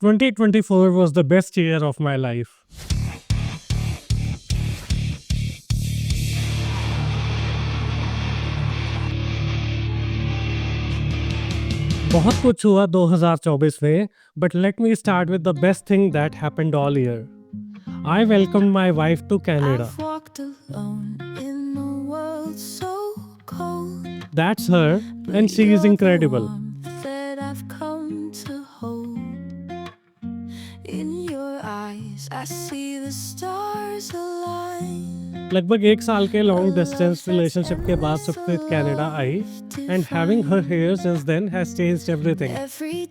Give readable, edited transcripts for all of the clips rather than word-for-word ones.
2024 was the best year of my life. बहुत कुछ हुआ 2024 में, but let me start with the best thing that happened all year. I welcomed my wife to Canada. I've walked alone in a world so cold. That's her, and she is You're the incredible. warmth that I've come to hold. In your eyes, I see the stars align. लगभग 1 साल के long distance relationship के बाद Sukhpreet Canada I, and having her here since then has changed everything.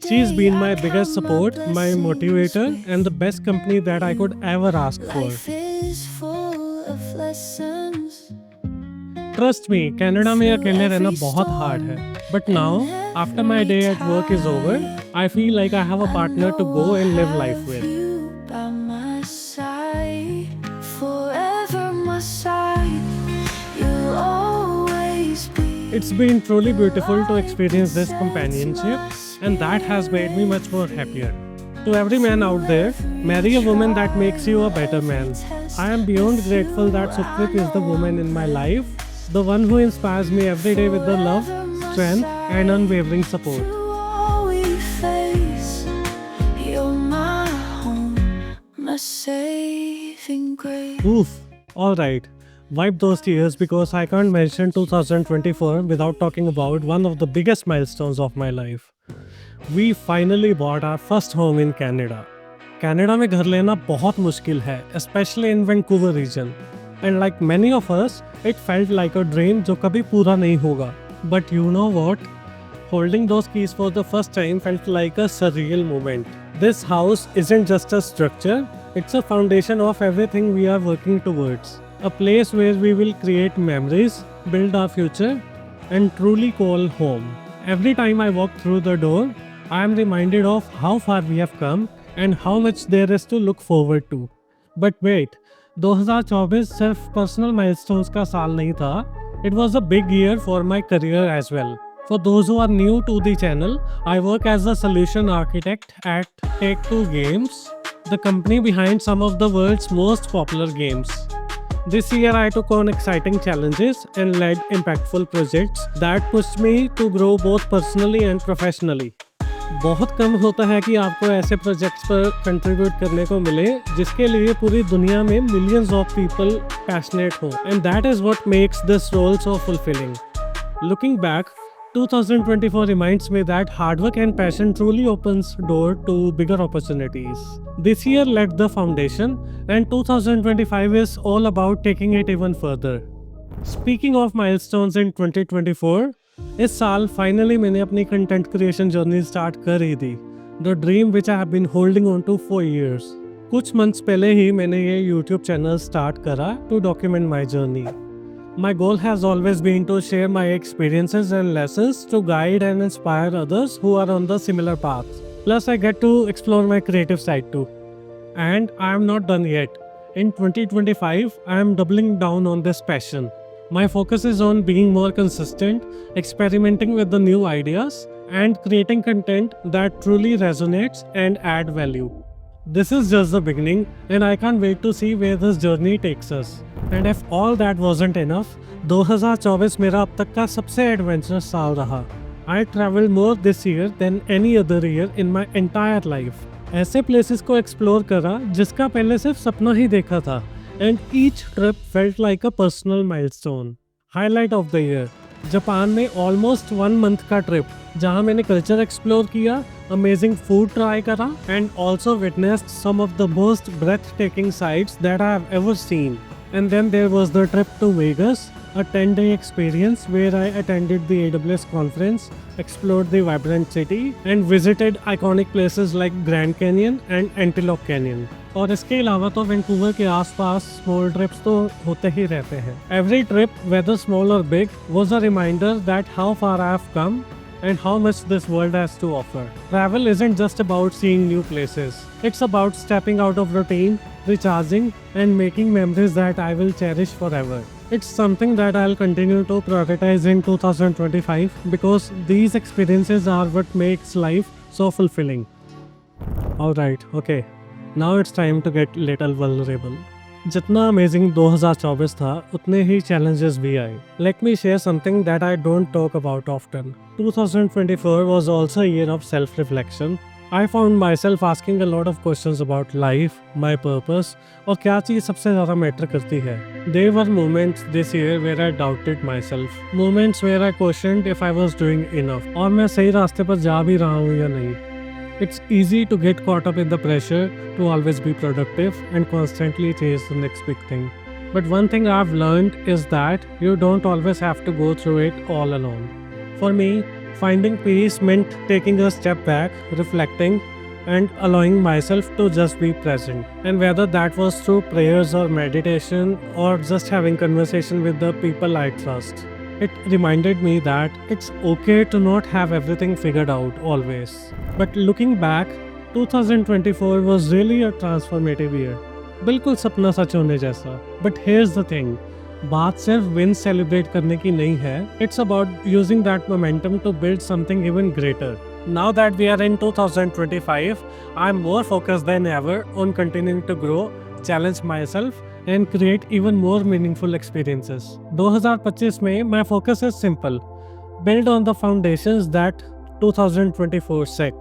She's been my biggest support, my motivator, and the best company that I could ever ask for. Life is full of lessons. Trust me, Canada में अकेले रहना बहुत hard है. But now, after my day at work is over, I feel like I have a partner to go and live life with. You by my side, forever my side. You'll always be. It's been truly beautiful to experience this companionship, and that has made me much more happier. To every man out there, marry a woman that makes you a better man. I am beyond grateful that Sukhpreet is the woman in my life, the one who inspires me every day with the love, strength, and unwavering support. Through all we face, you're my home, my saving grace. Oof. Alright. Wipe those tears because I can't mention 2024 without talking about one of the biggest milestones of my life. We finally bought our first home in Canada. Canada में घर लेना बहुत मुश्किल है, especially in Vancouver region. And like many of us, it felt like a dream जो कभी पूरा नहीं होगा. But you know what? Holding those keys for the first time felt like a surreal moment. This house isn't just a structure, it's a foundation of everything we are working towards. A place where we will create memories, build our future, and truly call home. Every time I walk through the door, I am reminded of how far we have come and how much there is to look forward to. But wait, 2024 सिर्फ personal milestones का साल नहीं था. It was a big year for my career as well. For those who are new to the channel, I work as a solution architect at Take-Two Games, the company behind some of the world's most popular games. This year I took on exciting challenges and led impactful projects that pushed me to grow both personally and professionally. बहुत कम होता है कि आपको ऐसे projects पर contribute करने को मिले जिसके लिए पूरी दुनिया में मिलियंस ऑफ पीपल पैशनेट हो, and that is what makes this role so fulfilling. Looking back, 2024 reminds me that hard work and passion truly opens door to bigger opportunities. This year laid the foundation, and 2025 is all about taking it even further. Speaking of milestones in 2024, इस साल finally मैंने अपनी content creation journey start कर ही दी. The dream which I have been holding on to for years. कुछ months पहले ही मैंने ये यूट्यूब चैनल स्टार्ट करा to document my journey. My goal has always been to share my experiences and lessons to guide and inspire others who are on the similar path. Plus, I get to explore my creative side too. And I am not done yet. In 2025, I am doubling down on this passion. My focus is on being more consistent, experimenting with the new ideas, and creating content that truly resonates and add value. This is just the beginning, and I can't wait to see where this journey takes us. And if all that wasn't enough, 2024 मेरा अब तक का सबसे adventurous साल रहा. I traveled more this year than any other year in my entire life. ऐसे places को explore करा जिसका पहले सिर्फ सपना ही देखा था. And each trip felt like a personal milestone. Highlight of the year. Japan में almost 1 month का ट्रिप जहाँ मैंने कल्चर एक्सप्लोर किया, अमेजिंग फूड ट्राई करा, and also witnessed some of the most breathtaking sights that I have ever seen. And then there was the trip to Vegas, a 10-day experience where I attended the AWS conference, explored the vibrant city, and visited iconic places like Grand Canyon and Antelope Canyon. और इसके अलावा तो Vancouver के आसपास small trips तो होते ही रहते हैं. Every trip, whether small or big, was a reminder that how far I have come and how much this world has to offer. Travel isn't just about seeing new places. It's about stepping out of routine, recharging, and making memories that I will cherish forever. It's something that I'll continue to prioritize in 2025 because these experiences are what makes life so fulfilling. Alright, okay. Now it's time to get little vulnerable. जितना amazing 2024 था उतने ही challenges भी आए. Let me share something that I don't talk about often. 2024 was also a year of self-reflection. I found myself asking a lot of questions about life, my purpose, और क्या चीज़ सबसे ज़्यादा matter करती है. There were moments this year where I doubted myself. Moments where I questioned if I was doing enough. और मैं सही रास्ते पर जा भी रहा हूँ या नहीं. It's easy to get caught up in the pressure to always be productive and constantly chase the next big thing. But one thing I've learned is that you don't always have to go through it all alone. For me, finding peace meant taking a step back, reflecting, and allowing myself to just be present. And whether that was through prayers or meditation or just having conversation with the people I trust. It reminded me that it's okay to not have everything figured out always. But looking back, 2024 was really a transformative year. बिल्कुल सपना सच होने जैसा. But here's the thing. बात सिर्फ win celebrate करने की नहीं है. It's about using that momentum to build something even greater. Now that we are in 2025, I'm more focused than ever on continuing to grow, challenge myself, and create even more meaningful experiences. 2025 में my focus is simple. Build on the foundations that 2024 set.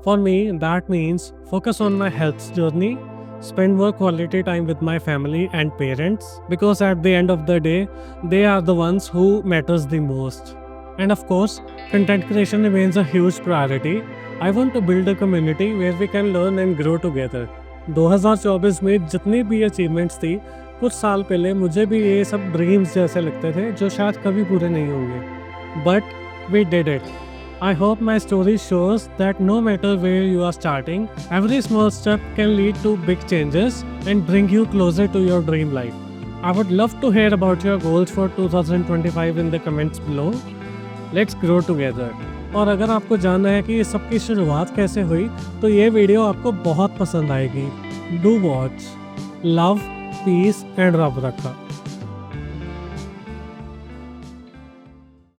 For me, that means focus on my health journey, spend more quality time with my family and parents, because at the end of the day, they are the ones who matters the most. And of course, content creation remains a huge priority. I want to build a community where we can learn and grow together. 2024 में जितनी भी achievements थी, कुछ साल पहले मुझे भी ये सब ड्रीम्स जैसे लगते थे जो शायद कभी पूरे नहीं होंगे. But we did it. I hope my story shows that no matter where you are starting, every small step can lead to big changes and bring you closer to your dream life. I would love to hear about your goals for 2025 in the comments below. Let's grow together. और अगर आपको जानना है कि इस सब की शुरुआत कैसे हुई, तो ये वीडियो आपको बहुत पसंद आएगी. Do watch. Love, peace and रब रखा.